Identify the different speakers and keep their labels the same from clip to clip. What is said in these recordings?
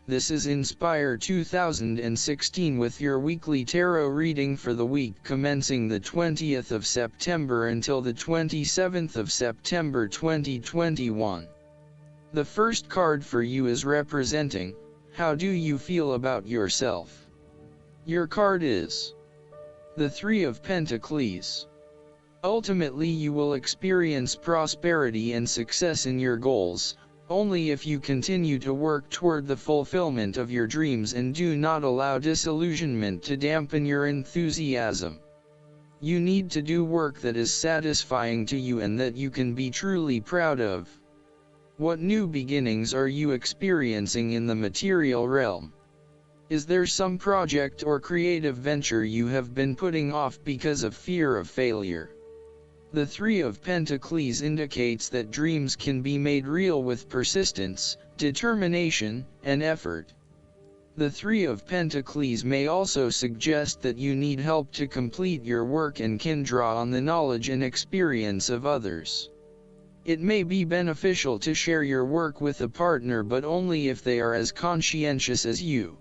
Speaker 1: This is Inspire 2016 with your weekly tarot reading for the week commencing the 20th of September until the 27th of September 2021. The first card for you is representing, how do you feel about yourself? Your card is the Three of Pentacles. Ultimately you will experience prosperity and success in your goals, only if you continue to work toward the fulfillment of your dreams and do not allow disillusionment to dampen your enthusiasm. You need to do work that is satisfying to you and that you can be truly proud of. What new beginnings are you experiencing in the material realm? Is there some project or creative venture you have been putting off because of fear of failure? The Three of Pentacles indicates that dreams can be made real with persistence, determination, and effort. The Three of Pentacles may also suggest that you need help to complete your work and can draw on the knowledge and experience of others. It may be beneficial to share your work with a partner, but only if they are as conscientious as you.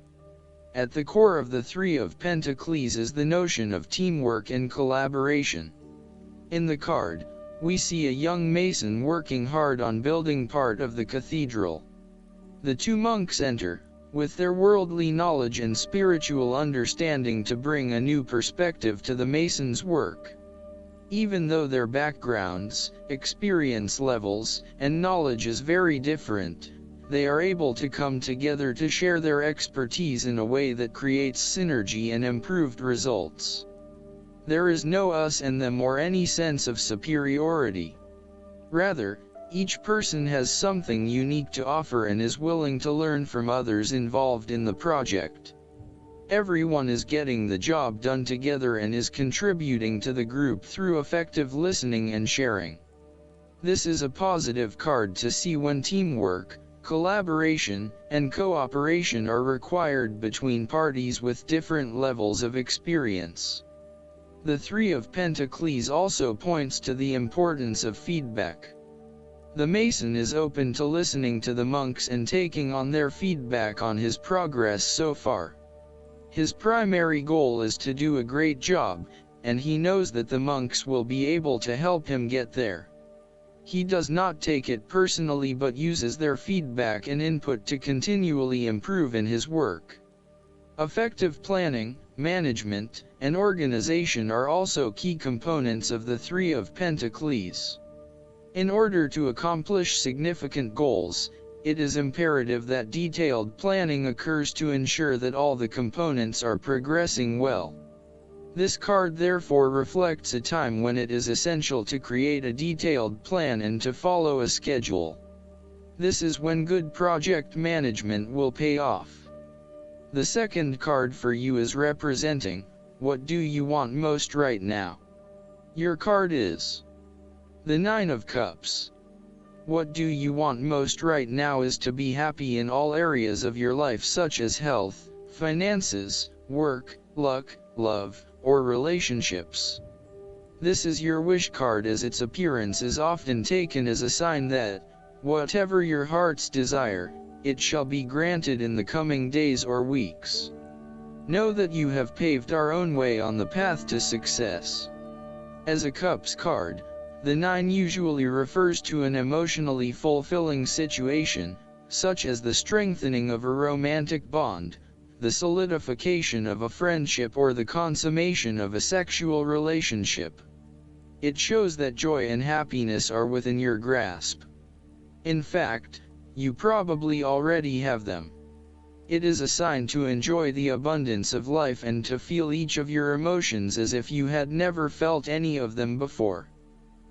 Speaker 1: At the core of the Three of Pentacles is the notion of teamwork and collaboration. In the card, we see a young mason working hard on building part of the cathedral. The two monks enter, with their worldly knowledge and spiritual understanding to bring a new perspective to the mason's work. Even though their backgrounds, experience levels, and knowledge is very different, they are able to come together to share their expertise in a way that creates synergy and improved results. There is no us and them or any sense of superiority. Rather, each person has something unique to offer and is willing to learn from others involved in the project. Everyone is getting the job done together and is contributing to the group through effective listening and sharing. This is a positive card to see when teamwork, collaboration, and cooperation are required between parties with different levels of experience. The Three of Pentacles also points to the importance of feedback. The mason is open to listening to the monks and taking on their feedback on his progress so far. His primary goal is to do a great job, and he knows that the monks will be able to help him get there. He does not take it personally but uses their feedback and input to continually improve in his work. Effective planning, management, and organization are also key components of the Three of Pentacles. In order to accomplish significant goals, it is imperative that detailed planning occurs to ensure that all the components are progressing well. This card therefore reflects a time when it is essential to create a detailed plan and to follow a schedule. This is when good project management will pay off. The second card for you is representing, what do you want most right now? Your card is the Nine of Cups. What do you want most right now is to be happy in all areas of your life such as health, finances, work, luck, love, or relationships. This is your wish card as its appearance is often taken as a sign that, whatever your heart's desire, it shall be granted in the coming days or weeks. Know that you have paved our own way on the path to success. As a Cups card, the Nine usually refers to an emotionally fulfilling situation, such as the strengthening of a romantic bond, the solidification of a friendship or the consummation of a sexual relationship. It shows that joy and happiness are within your grasp. In fact, you probably already have them. It is a sign to enjoy the abundance of life and to feel each of your emotions as if you had never felt any of them before.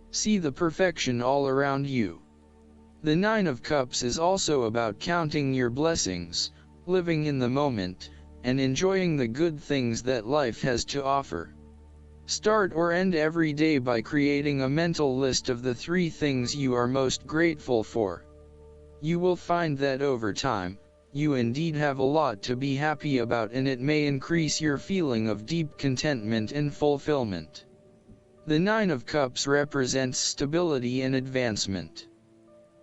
Speaker 1: See the perfection all around you. The Nine of Cups is also about counting your blessings, living in the moment, and enjoying the good things that life has to offer. Start or end every day by creating a mental list of the 3 things you are most grateful for. You will find that over time, you indeed have a lot to be happy about, and it may increase your feeling of deep contentment and fulfillment. The Nine of Cups represents stability and advancement.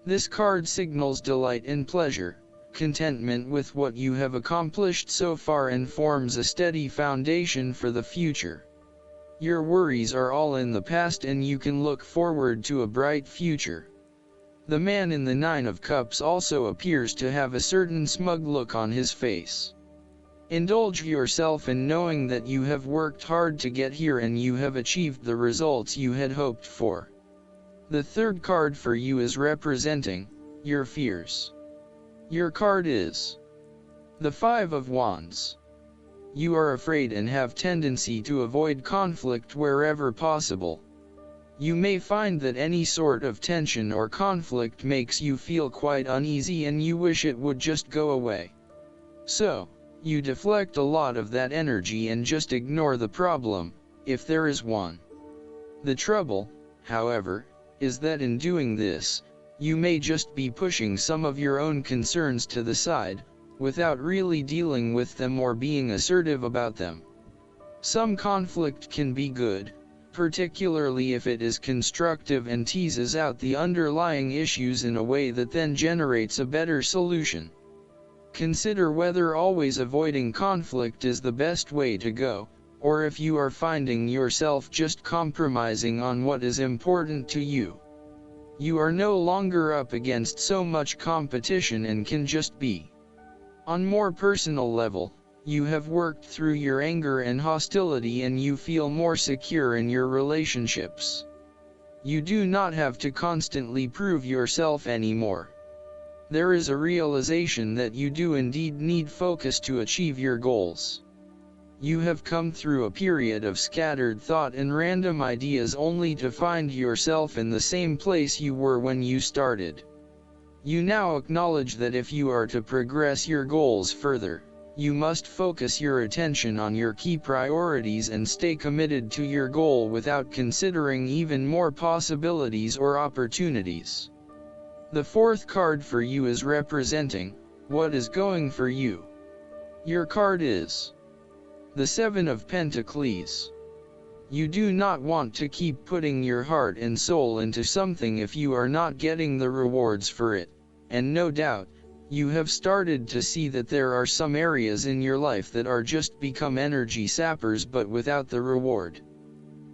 Speaker 1: This card signals delight and pleasure, contentment with what you have accomplished so far and forms a steady foundation for the future. Your worries are all in the past and you can look forward to a bright future. The man in the Nine of Cups also appears to have a certain smug look on his face. Indulge yourself in knowing that you have worked hard to get here and you have achieved the results you had hoped for. The third card for you is representing your fears. Your card is the Five of Wands. You are afraid and have tendency to avoid conflict wherever possible. You may find that any sort of tension or conflict makes you feel quite uneasy and you wish it would just go away. So, you deflect a lot of that energy and just ignore the problem, if there is one. The trouble, however, is that in doing this, you may just be pushing some of your own concerns to the side, without really dealing with them or being assertive about them. Some conflict can be good, particularly if it is constructive and teases out the underlying issues in a way that then generates a better solution. Consider whether always avoiding conflict is the best way to go, or if you are finding yourself just compromising on what is important to you. You are no longer up against so much competition and can just be. On more personal level, you have worked through your anger and hostility and you feel more secure in your relationships. You do not have to constantly prove yourself anymore. There is a realization that you do indeed need focus to achieve your goals. You have come through a period of scattered thought and random ideas only to find yourself in the same place you were when you started. You now acknowledge that if you are to progress your goals further, you must focus your attention on your key priorities and stay committed to your goal without considering even more possibilities or opportunities. The fourth card for you is representing what is going for you. Your card is the Seven of Pentacles. You do not want to keep putting your heart and soul into something if you are not getting the rewards for it, and no doubt, you have started to see that there are some areas in your life that are just become energy sappers but without the reward.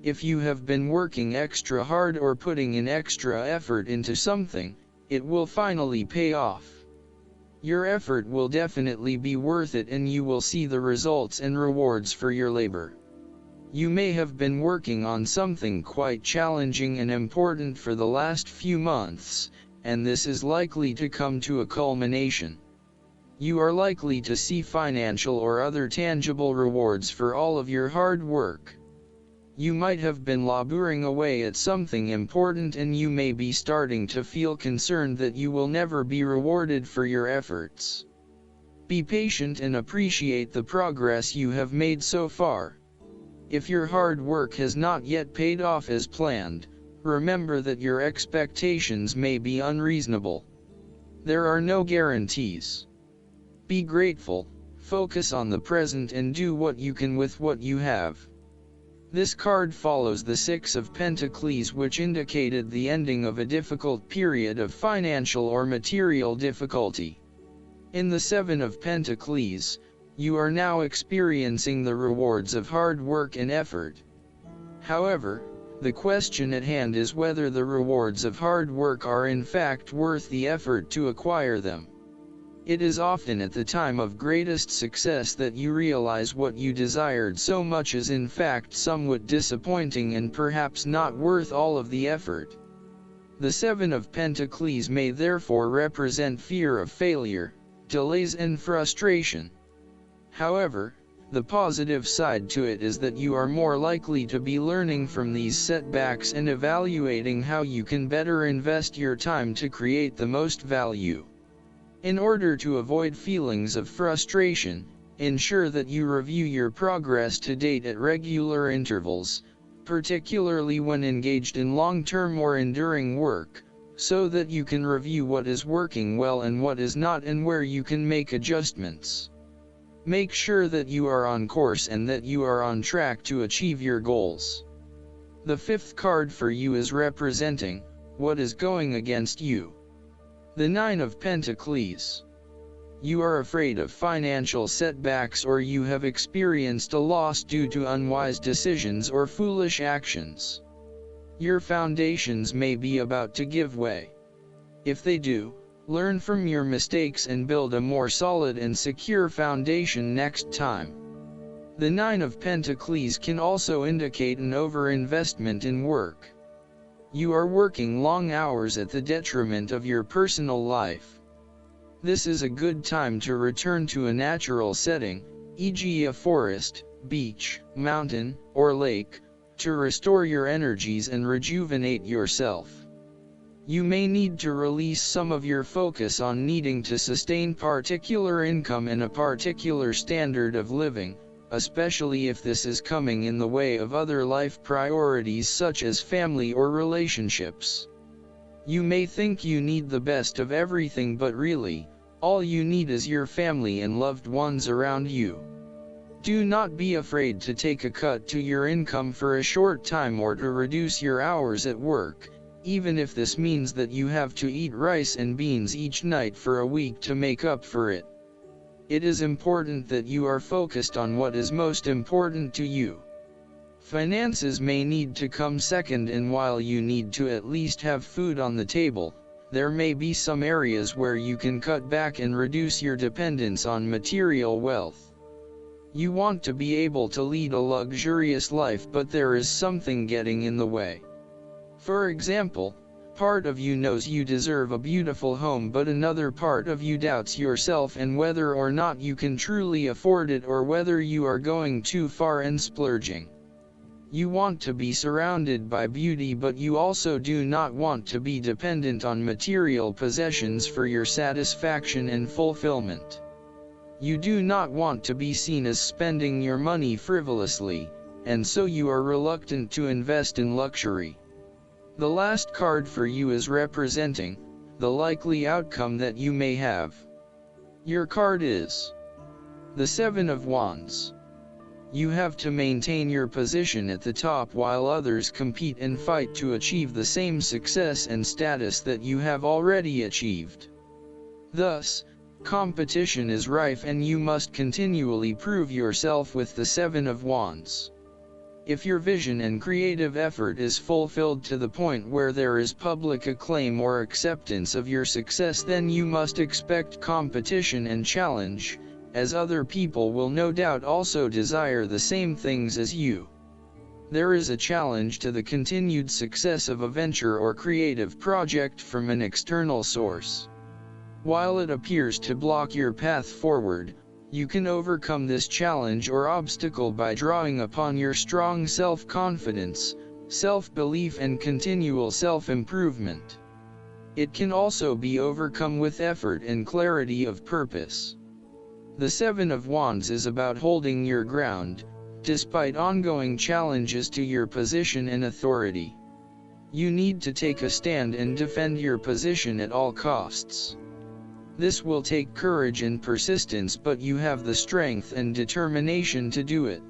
Speaker 1: If you have been working extra hard or putting in extra effort into something, it will finally pay off. Your effort will definitely be worth it and you will see the results and rewards for your labor. You may have been working on something quite challenging and important for the last few months, and this is likely to come to a culmination. You are likely to see financial or other tangible rewards for all of your hard work. You might have been laboring away at something important and you may be starting to feel concerned that you will never be rewarded for your efforts. Be patient and appreciate the progress you have made so far. If your hard work has not yet paid off as planned, remember that your expectations may be unreasonable. There are no guarantees. Be grateful, focus on the present and do what you can with what you have. This card follows the Six of Pentacles, which indicated the ending of a difficult period of financial or material difficulty. In the Seven of Pentacles, you are now experiencing the rewards of hard work and effort. However, the question at hand is whether the rewards of hard work are in fact worth the effort to acquire them. It is often at the time of greatest success that you realize what you desired so much is in fact somewhat disappointing and perhaps not worth all of the effort. The Seven of Pentacles may therefore represent fear of failure, delays and frustration. However, the positive side to it is that you are more likely to be learning from these setbacks and evaluating how you can better invest your time to create the most value. In order to avoid feelings of frustration, ensure that you review your progress to date at regular intervals, particularly when engaged in long-term or enduring work, so that you can review what is working well and what is not and where you can make adjustments. Make sure that you are on course and that you are on track to achieve your goals. The fifth card for you is representing what is going against you. The Nine of Pentacles. You are afraid of financial setbacks, or you have experienced a loss due to unwise decisions or foolish actions. Your foundations may be about to give way. If they do, learn from your mistakes and build a more solid and secure foundation next time. The Nine of Pentacles can also indicate an overinvestment in work. You are working long hours at the detriment of your personal life. This is a good time to return to a natural setting, e.g. a forest, beach, mountain, or lake, to restore your energies and rejuvenate yourself. You may need to release some of your focus on needing to sustain particular income and a particular standard of living, especially if this is coming in the way of other life priorities such as family or relationships. You may think you need the best of everything, but really, all you need is your family and loved ones around you. Do not be afraid to take a cut to your income for a short time or to reduce your hours at work, even if this means that you have to eat rice and beans each night for a week to make up for it. It is important that you are focused on what is most important to you. Finances may need to come second, and while you need to at least have food on the table, there may be some areas where you can cut back and reduce your dependence on material wealth. You want to be able to lead a luxurious life, but there is something getting in the way. For example, part of you knows you deserve a beautiful home, but another part of you doubts yourself and whether or not you can truly afford it, or whether you are going too far and splurging. You want to be surrounded by beauty, but you also do not want to be dependent on material possessions for your satisfaction and fulfillment. You do not want to be seen as spending your money frivolously, and so you are reluctant to invest in luxury. The last card for you is representing the likely outcome that you may have. Your card is the Seven of Wands. You have to maintain your position at the top while others compete and fight to achieve the same success and status that you have already achieved. Thus, competition is rife and you must continually prove yourself with the Seven of Wands. If your vision and creative effort is fulfilled to the point where there is public acclaim or acceptance of your success, then you must expect competition and challenge, as other people will no doubt also desire the same things as you. There is a challenge to the continued success of a venture or creative project from an external source. While it appears to block your path forward, you can overcome this challenge or obstacle by drawing upon your strong self-confidence, self-belief, and continual self-improvement. It can also be overcome with effort and clarity of purpose. The Seven of Wands is about holding your ground, despite ongoing challenges to your position and authority. You need to take a stand and defend your position at all costs. This will take courage and persistence, but you have the strength and determination to do it.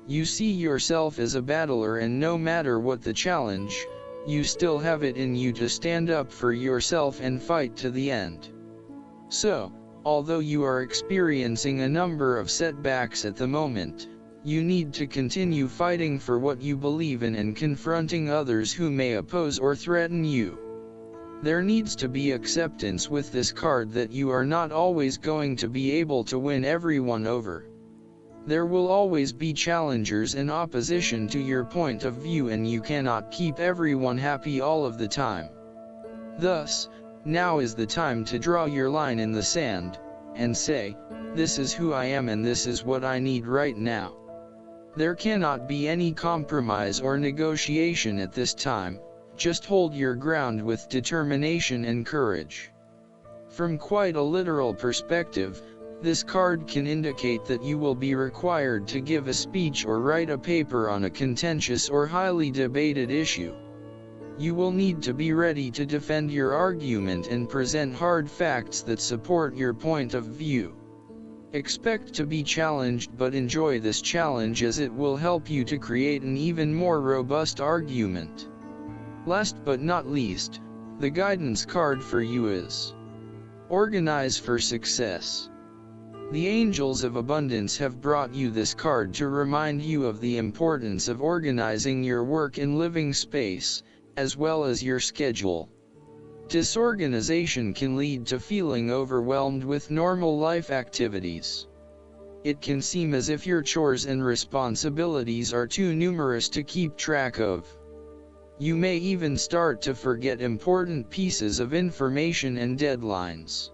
Speaker 1: You see yourself as a battler, and no matter what the challenge, you still have it in you to stand up for yourself and fight to the end. So, although you are experiencing a number of setbacks at the moment, you need to continue fighting for what you believe in and confronting others who may oppose or threaten you. There needs to be acceptance with this card that you are not always going to be able to win everyone over. There will always be challengers and opposition to your point of view, and you cannot keep everyone happy all of the time. Thus, now is the time to draw your line in the sand, and say, "This is who I am and this is what I need right now." There cannot be any compromise or negotiation at this time, just hold your ground with determination and courage. From quite a literal perspective, this card can indicate that you will be required to give a speech or write a paper on a contentious or highly debated issue. You will need to be ready to defend your argument and present hard facts that support your point of view. Expect to be challenged, but enjoy this challenge as it will help you to create an even more robust argument. Last but not least, the guidance card for you is Organize for success. The angels of abundance have brought you this card to remind you of the importance of organizing your work and living space, as well as your schedule. Disorganization can lead to feeling overwhelmed with normal life activities. It can seem as if your chores and responsibilities are too numerous to keep track of. You may even start to forget important pieces of information and deadlines.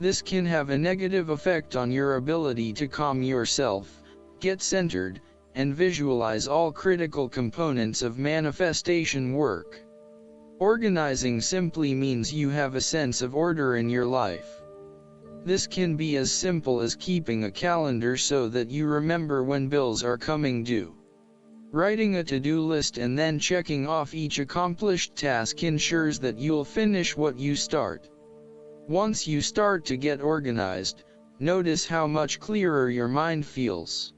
Speaker 1: This can have a negative effect on your ability to calm yourself, get centered, and visualize all critical components of manifestation work. Organizing simply means you have a sense of order in your life. This can be as simple as keeping a calendar so that you remember when bills are coming due. Writing a to-do list and then checking off each accomplished task ensures that you'll finish what you start. Once you start to get organized, notice how much clearer your mind feels.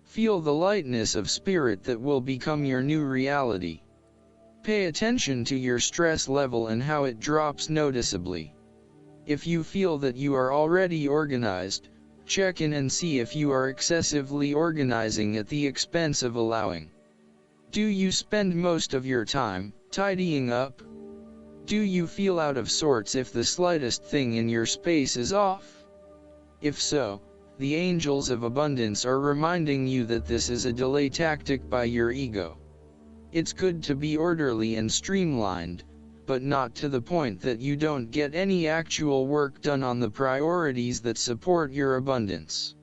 Speaker 1: Feel the lightness of spirit that will become your new reality. Pay attention to your stress level and how it drops noticeably. If you feel that you are already organized, check in and see if you are excessively organizing at the expense of allowing. Do you spend most of your time tidying up? Do you feel out of sorts if the slightest thing in your space is off? If so, the angels of abundance are reminding you that this is a delay tactic by your ego. It's good to be orderly and streamlined, but not to the point that you don't get any actual work done on the priorities that support your abundance.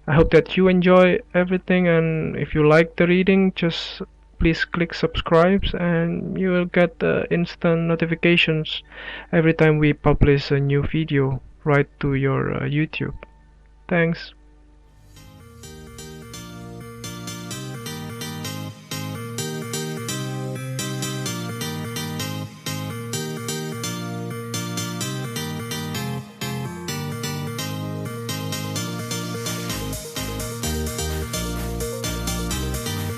Speaker 2: I hope that you enjoy everything, and if you like the reading, just please click subscribe and you will get instant notifications every time we publish a new video right to your YouTube. Thanks.